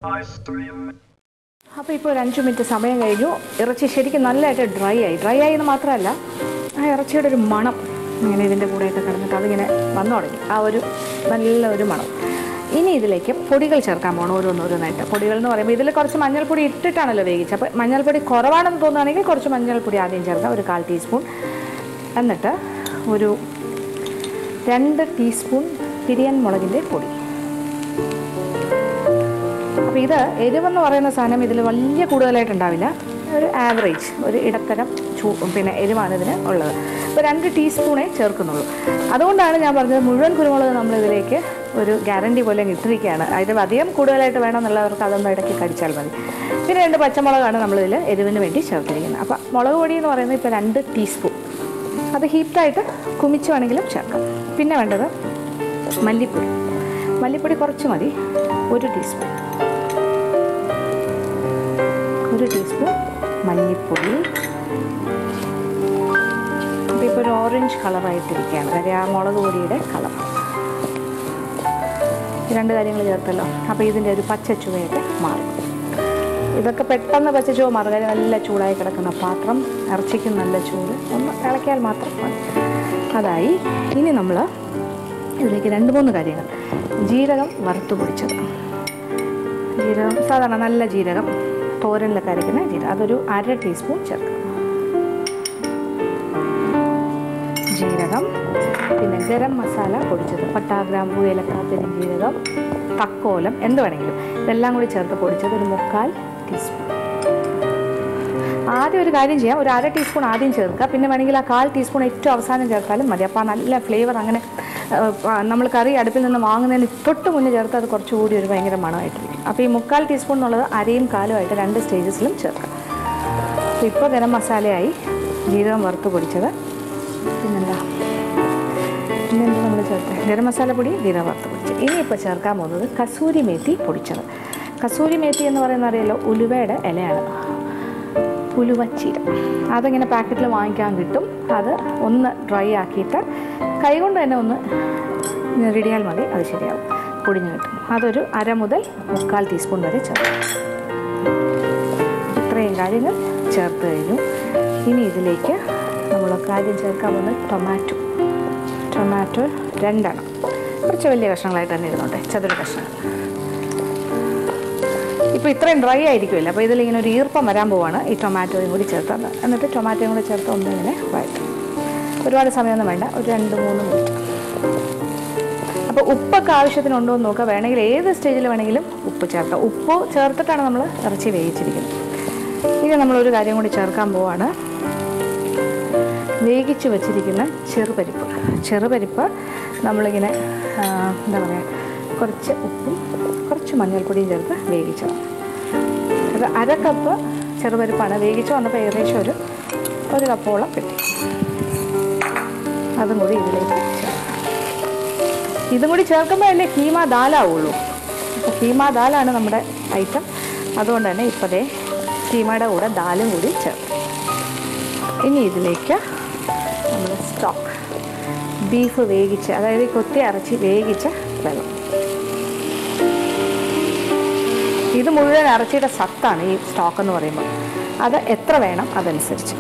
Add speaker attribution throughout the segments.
Speaker 1: അപ്പോൾ ഇപ്പോൾ ഒരു 5 മിനിറ്റ് സമയം കഴിഞ്ഞു. ഇറച്ചി ശരിക്കും നല്ലതായിട്ട് ഡ്രൈ ആയി എന്ന് മാത്രമല്ല, ആ ഇറച്ചിയുടെ ഒരു മണം ഇങ്ങനെ ഇതിൻ്റെ കൂടെയൊക്കെ കിടന്നിട്ട് അതിങ്ങനെ വന്നു തുടങ്ങി. ആ ഒരു നല്ലൊരു മണം. ഇനി ഇതിലേക്ക് പൊടികൾ ചേർക്കാൻ പോകണം ഓരോന്നായിട്ട്. പൊടികൾ എന്ന് പറയുമ്പോൾ ഇതിൽ കുറച്ച് മഞ്ഞൾപ്പൊടി ഇട്ടിട്ടാണല്ലോ വേവിച്ചത്. അപ്പോൾ മഞ്ഞൾപ്പൊടി കുറവാണെന്ന് തോന്നുകയാണെങ്കിൽ കുറച്ച് മഞ്ഞൾപ്പൊടി ആദ്യം ചേർക്കാം, ഒരു 1/4 ടീസ്പൂൺ. എന്നിട്ട് ഒരു 2 ടീസ്പൂൺ പിരിയൻ മുളകിൻ്റെ പൊടി. അപ്പോൾ ഇത് എരിവെന്ന് പറയുന്ന സാധനം ഇതിൽ വലിയ കൂടുതലായിട്ടുണ്ടാവില്ല, ഒരു ആവറേജ്, ഒരു ഇടത്തരം എരിവാണ് ഇതിന് ഉള്ളത്. അപ്പോൾ 2 ടീസ്പൂണേ ചേർക്കുന്നുള്ളൂ. അതുകൊണ്ടാണ് ഞാൻ പറഞ്ഞത് മുഴുവൻ കുരുമുളക് നമ്മളിതിലേക്ക് ഒരു ഗ്യാരണ്ടി പോലെ ഇട്ടിരിക്കുകയാണ്. അതിൽ അധികം കൂടുതലായിട്ട് വേണമെന്നുള്ളവർക്ക് അതൊന്നും ഇടയ്ക്ക് കടിച്ചാൽ മതി. പിന്നെ 2 പച്ചമുളകാണ് നമ്മളിതിൽ എരിവിന് വേണ്ടി ചേർത്തിരിക്കുന്നത്. അപ്പോൾ മുളക് പൊടി എന്ന് പറയുന്നത് ഇപ്പോൾ 2 ടീസ്പൂൺ. അത് ഹീറ്റായിട്ട് കുമിച്ച് വേണമെങ്കിലും ചേർക്കാം. പിന്നെ വേണ്ടത് മല്ലിപ്പൊടി കുറച്ച് മതി, 1 ടീസ്പൂൺ. 1 ടീസ്പൂൺ മല്ലിപ്പൊടി. അപ്പോൾ ഇപ്പോൾ ഒരു ഓറഞ്ച് കളറായിട്ടിരിക്കുകയാണ്, കാര്യം ആ മുളക് പൊടിയുടെ കളർ. 2 കാര്യങ്ങൾ ചേർത്തല്ലോ. അപ്പോൾ ഇതിൻ്റെ ഒരു പച്ച ചുവയൊക്കെ മാറും. ഇതൊക്കെ പെട്ടെന്ന് പച്ച ചുവ മാറും, കാര്യം നല്ല ചൂടായി കിടക്കുന്ന പാത്രം, ഇറച്ചിക്കും നല്ല ചൂട്, ഒന്ന് ഇളക്കിയാൽ മാത്രം മതി. അതായി. ഇനി നമ്മൾ ഇതിലേക്ക് 2-3 കാര്യങ്ങൾ. ജീരകം വറുത്ത് പൊടിച്ചത്, ജീരകം സാധാരണ നല്ല ജീരകം, തോരനിലൊക്കെ അരയ്ക്കുന്ന ജീരകം, അതൊരു 1/2 ടീസ്പൂൺ ചേർക്കാം. ജീരകം. പിന്നെ ഗരം മസാല പൊടിച്ചത്, പട്ട, ഗ്രാമ്പൂ, ഏലക്ക, പെരുംജീരകം, തക്കോലം, എന്ത് വേണമെങ്കിലും ഇതെല്ലാം കൂടി ചേർത്ത് പൊടിച്ചത് ഒരു 3/4 ടീസ്പൂൺ. ആദ്യം ഒരു കാര്യം ചെയ്യാം, ഒരു 1/2 ടീസ്പൂൺ ആദ്യം ചേർക്കുക, പിന്നെ വേണമെങ്കിൽ ആ 1/4 ടീസ്പൂൺ ഏറ്റവും അവസാനം ചേർത്താലും മതി. അപ്പോൾ ആ നല്ല ഫ്ലേവർ അങ്ങനെ നമ്മൾ കറി അടുപ്പിൽ നിന്ന് വാങ്ങുന്നതിന് തൊട്ട് മുന്നേ ചേർത്ത് അത് കുറച്ചുകൂടി ഒരു ഭയങ്കര മണമായിട്ടിരിക്കും. അപ്പോൾ ഈ 3/4 ടീസ്പൂൺ എന്നുള്ളത് അരയും കാലുമായിട്ട് 2 സ്റ്റേജസിലും ചേർക്കാം. അപ്പോൾ ഇപ്പോൾ ഗരം മസാലയായി, ജീരകം വറുത്ത് പൊടിച്ചത്, പിന്നെന്താ നമ്മൾ ചേർത്തത് ഗരം മസാലപ്പൊടി, ജീരകം വറുത്ത് പൊടിച്ചത്. ഇനിയിപ്പോൾ ചേർക്കാൻ പോകുന്നത് കസൂരി മേത്തി പൊടിച്ചത്. കസൂരി മേത്തി എന്ന് പറയുന്നത് അറിയാലോ, ഉലുവയുടെ ഇലയാണ്, ഉലുവച്ചീര. അതിങ്ങനെ പാക്കറ്റിൽ വാങ്ങിക്കാൻ കിട്ടും. അത് ഒന്ന് ഡ്രൈ ആക്കിയിട്ട് കൈകൊണ്ട് തന്നെ ഒന്ന് ഞെരിടിയാൽ മതി, അത് ശരിയാവും, പൊടിഞ്ഞ് കിട്ടും. അതൊരു 1/2 മുതൽ 3/4 ടീസ്പൂൺ വരെ ചേർക്കും. ഇത്രയും കാര്യങ്ങൾ ചേർത്ത് കഴിഞ്ഞു. ഇനി ഇതിലേക്ക് നമ്മൾ ആദ്യം ചേർക്കാൻ പോകുന്നത് ടൊമാറ്റോ 2 എണ്ണം, കുറച്ച് വലിയ കഷ്ണങ്ങളായിട്ട് തന്നെ ഇരുന്നോട്ടെ, ചതുര കഷ്ണങ്ങൾ. ഇപ്പോൾ ഇത്രയും ഡ്രൈ ആയിരിക്കുമല്ലോ, അപ്പോൾ ഇതിലിങ്ങനെ ഒരു ഈർപ്പം വരാൻ പോവാണ്. ഈ ടൊമാറ്റോയും കൂടി ചേർത്തത്, എന്നിട്ട് ടൊമാറ്റോയും കൂടി ചേർത്ത് ഒന്നിങ്ങനെ വഴറ്റും. ഒരുപാട് സമയമൊന്നും വേണ്ട, ഒരു 2-3 മിനിറ്റ്. അപ്പോൾ ഉപ്പൊക്കെ ആവശ്യത്തിനുണ്ടോ എന്ന് നോക്കുക. വേണമെങ്കിൽ ഏത് സ്റ്റേജിൽ വേണമെങ്കിലും ഉപ്പ് ചേർക്കാം. ഉപ്പ് ചേർത്തിട്ടാണ് നമ്മൾ ഇറച്ചി വേവിച്ചിരിക്കുന്നത്. ഇനി നമ്മളൊരു കാര്യം കൂടി ചേർക്കാൻ പോവാണ്, വേവിച്ച് വെച്ചിരിക്കുന്ന ചെറുപരിപ്പ് നമ്മളിങ്ങനെ എന്താ പറയുക, കുറച്ച് ഉപ്പും കുറച്ച് മഞ്ഞൾപ്പൊടിയും ചേർത്ത് വേവിച്ചതാണ്. അത് 1/2 കപ്പ് ചെറുപരിപ്പാണ്. വേവിച്ച് വന്നപ്പോൾ ഏകദേശം ഒരു കപ്പോളം കിട്ടി. അതും കൂടി ഇതിലേക്ക് ചേർക്കാം. ഇതും കൂടി ചേർക്കുമ്പോൾ അല്ലേ കീമ ദാലാവുള്ളൂ. അപ്പോൾ കീമ ദാലാണ് നമ്മുടെ ഐറ്റം. അതുകൊണ്ട് തന്നെ ഇപ്പോഴേ കീമയുടെ കൂടെ ദാലും കൂടി ചേർക്കും. ഇനി ഇതിലേക്ക് നമ്മൾ സ്റ്റോക്ക്, ബീഫ് വേവിച്ച്, അതായത് കൊത്തി ഇറച്ചി വേവിച്ച വെള്ളം. ഇത് മുഴുവൻ ഇറച്ചിയുടെ സത്താണ് ഈ സ്റ്റോക്ക് എന്ന് പറയുമ്പോൾ. അത് എത്ര വേണം അതനുസരിച്ച്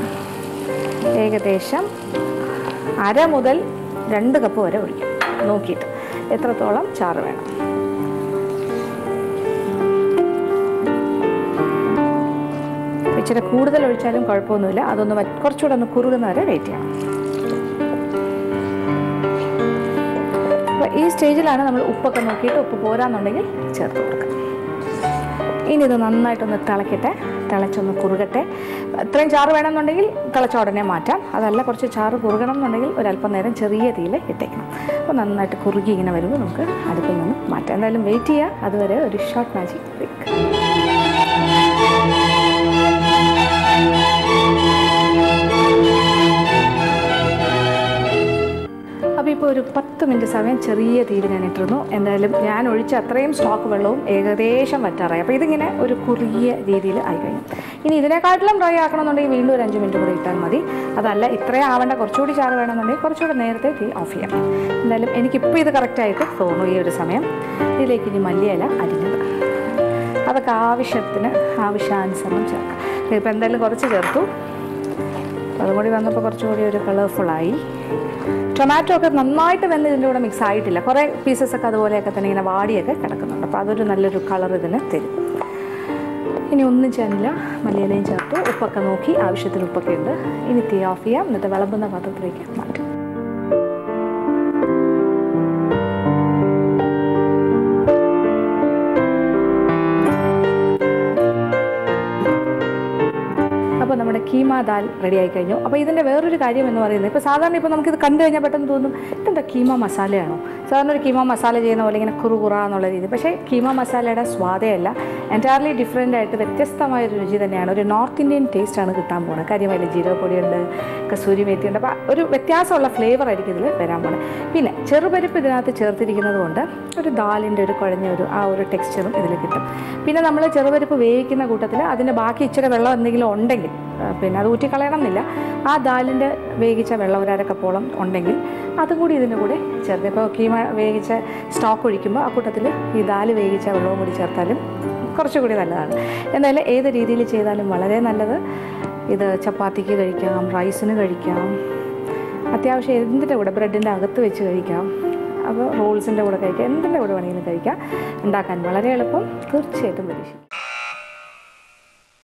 Speaker 1: ഏകദേശം 1/2 മുതൽ 2 കപ്പ് വരെ ഒഴിക്കും, നോക്കിയിട്ട് എത്രത്തോളം ചാറ് വേണം. ഇച്ചിരി കൂടുതൽ ഒഴിച്ചാലും കുഴപ്പമൊന്നുമില്ല, അതൊന്ന് കുറച്ചുകൂടെ ഒന്ന് കുറുകുന്ന വരെ വെയിറ്റ് ചെയ്യണം. അപ്പോൾ ഈ സ്റ്റേജിലാണ് നമ്മൾ ഉപ്പൊക്കെ നോക്കിയിട്ട് ഉപ്പ് പോരാന്നുണ്ടെങ്കിൽ ചേർത്ത് കൊടുക്കുക. ഇനി ഇത് നന്നായിട്ടൊന്ന് തിളക്കട്ടെ, തിളച്ചൊന്ന് കുറുകട്ടെ. ഇത്രയും ചാറ് വേണമെന്നുണ്ടെങ്കിൽ തിളച്ച ഉടനെ മാറ്റാം. അതല്ല, കുറച്ച് ചാറ് കുറുകണം എന്നുണ്ടെങ്കിൽ ഒരല്പം നേരം ചെറിയ തീയിൽ ഇട്ടേക്കണം. അപ്പോൾ നന്നായിട്ട് കുറുകി ഇങ്ങനെ വരുമ്പോൾ നമുക്ക് അടുപ്പിൽ നിന്ന് മാറ്റാം. എന്തായാലും വെയിറ്റ് ചെയ്യുക. അതുവരെ ഒരു ഷോർട്ട് മാജിക് ബ്രേക്ക്. അപ്പോൾ ഇപ്പോൾ ഒരു 10 മിനിറ്റ് സമയം ചെറിയ തീയിൽ ഞാൻ ഇട്ടിരുന്നു. എന്തായാലും ഞാൻ ഒഴിച്ച അത്രയും സ്റ്റോക്ക് വെള്ളവും ഏകദേശം വറ്റാറായി. അപ്പോൾ ഇതിങ്ങനെ ഒരു കുറുകിയ രീതിയിൽ ആയിക്കഴിഞ്ഞു. ഇനി ഇതിനെക്കാട്ടിലും ഡ്രൈ ആക്കണമെന്നുണ്ടെങ്കിൽ വീണ്ടും ഒരു 5 മിനിറ്റ് കൂടി ഇട്ടാൽ മതി. അതല്ല, ഇത്രയും ആവേണ്ട, കുറച്ചുകൂടി ചാറ് വേണമെന്നുണ്ടെങ്കിൽ കുറച്ചുകൂടി നേരത്തെ തീ ഓഫ് ചെയ്യാം. എന്തായാലും എനിക്കിപ്പോൾ ഇത് കറക്റ്റായിട്ട് തോന്നുന്നു ഈ ഒരു സമയം. ഇതിലേക്ക് ഇനി മല്ലിയില അരിഞ്ഞത്, അതൊക്കെ ആവശ്യാനുസരണം ചേർക്കാം. ഇപ്പോൾ എന്തായാലും കുറച്ച് ചേർത്തു, അതും കൂടി വന്നപ്പോൾ കുറച്ചുകൂടി ഒരു കളർഫുള്ളായി. ടൊമാറ്റോ ഒക്കെ നന്നായിട്ട് വെന്ന് ഇതിൻ്റെ കൂടെ മിക്സ് ആയിട്ടില്ല, കുറേ പീസസൊക്കെ അതുപോലെയൊക്കെ തന്നെ ഇങ്ങനെ വാടിയൊക്കെ കിടക്കുന്നുണ്ട്. അപ്പോൾ അതൊരു നല്ലൊരു കളർ ഇതിന് തരും. ഇനി ഒന്നും ചെയ്യാനില്ല, മല്ലിയിലയും ചേർത്തു, ഉപ്പൊക്കെ നോക്കി ആവശ്യത്തിന് ഉപ്പൊക്കെ ഉണ്ട്. ഇനി തീ ഓഫ് ചെയ്യാം, എന്നിട്ട് വിളമ്പുന്ന പാത്രത്തിലേക്ക് മാറ്റും. അപ്പോൾ നമ്മുടെ കീമ ദാൽ റെഡി ആയി കഴിഞ്ഞു. അപ്പോൾ ഇതിൻ്റെ വേറൊരു കാര്യം എന്ന് പറയുന്നത്, ഇപ്പോൾ സാധാരണ ഇപ്പോൾ നമുക്കിത് കണ്ടു കഴിഞ്ഞാൽ പെട്ടെന്ന് തോന്നും ഇതെന്താ കീമ മസാലയാണോ, സാധാരണ ഒരു കീമ മസാല ചെയ്യുന്ന പോലെ ഇങ്ങനെ കുറുകുറ എന്നുള്ള രീതി. പക്ഷേ കീമ മസാലയുടെ സ്വാദേ അല്ല, എൻറ്റയർലി ഡിഫറെൻ്റ് ആയിട്ട് വ്യത്യസ്തമായൊരു രുചി തന്നെയാണ്. ഒരു നോർത്ത് ഇന്ത്യൻ ടേസ്റ്റാണ് കിട്ടാൻ പോകുന്നത്. കാര്യം അതിൽ ജീരകപ്പൊടിയുണ്ട്, കസൂരി മേത്തിയുണ്ട്, അപ്പോൾ ഒരു വ്യത്യാസമുള്ള ഫ്ലേവർ ആയിരിക്കും ഇതിൽ വരാൻ പോകുന്നത്. പിന്നെ ചെറുപരിപ്പ് ഇതിനകത്ത് ചേർത്തിരിക്കുന്നത് കൊണ്ട് ഒരു ദാലിൻ്റെ ഒരു കുഴഞ്ഞ ഒരു ടെക്സ്ചറും ഇതിൽ കിട്ടും. പിന്നെ നമ്മൾ ചെറുപരിപ്പ് വേവിക്കുന്ന കൂട്ടത്തിൽ അതിൻ്റെ ബാക്കി ഇച്ചിരി വെള്ളം എന്തെങ്കിലും ഉണ്ടെങ്കിൽ പിന്നെ അത് ഊറ്റിക്കളയണം എന്നില്ല, ആ ദാലിൻ്റെ വേവിച്ച വെള്ളം ഒരു അരക്കപ്പോളം ഉണ്ടെങ്കിൽ അതും കൂടി ഇതിൻ്റെ കൂടെ ചേർത്ത്, ഇപ്പോൾ കീമ വേവിച്ച സ്റ്റോക്ക് ഒഴിക്കുമ്പോൾ ആ കൂട്ടത്തിൽ ഈ ദാല് വേവിച്ച വെള്ളവും കൂടി ചേർത്താലും കുറച്ചുകൂടി നല്ലതാണ്. എന്തായാലും ഏത് രീതിയിൽ ചെയ്താലും വളരെ നല്ലത്. ഇത് ചപ്പാത്തിക്ക് കഴിക്കാം, റൈസിന് കഴിക്കാം, അത്യാവശ്യം എന്തിൻ്റെ കൂടെ ബ്രെഡിൻ്റെ അകത്ത് വെച്ച് കഴിക്കാം, അപ്പോൾ റോൾസിൻ്റെ കൂടെ കഴിക്കാം, എന്തിൻ്റെ കൂടെ വേണമെങ്കിലും കഴിക്കാം. ഉണ്ടാക്കാൻ വളരെ എളുപ്പം, തീർച്ചയായിട്ടും പരീക്ഷിക്കും.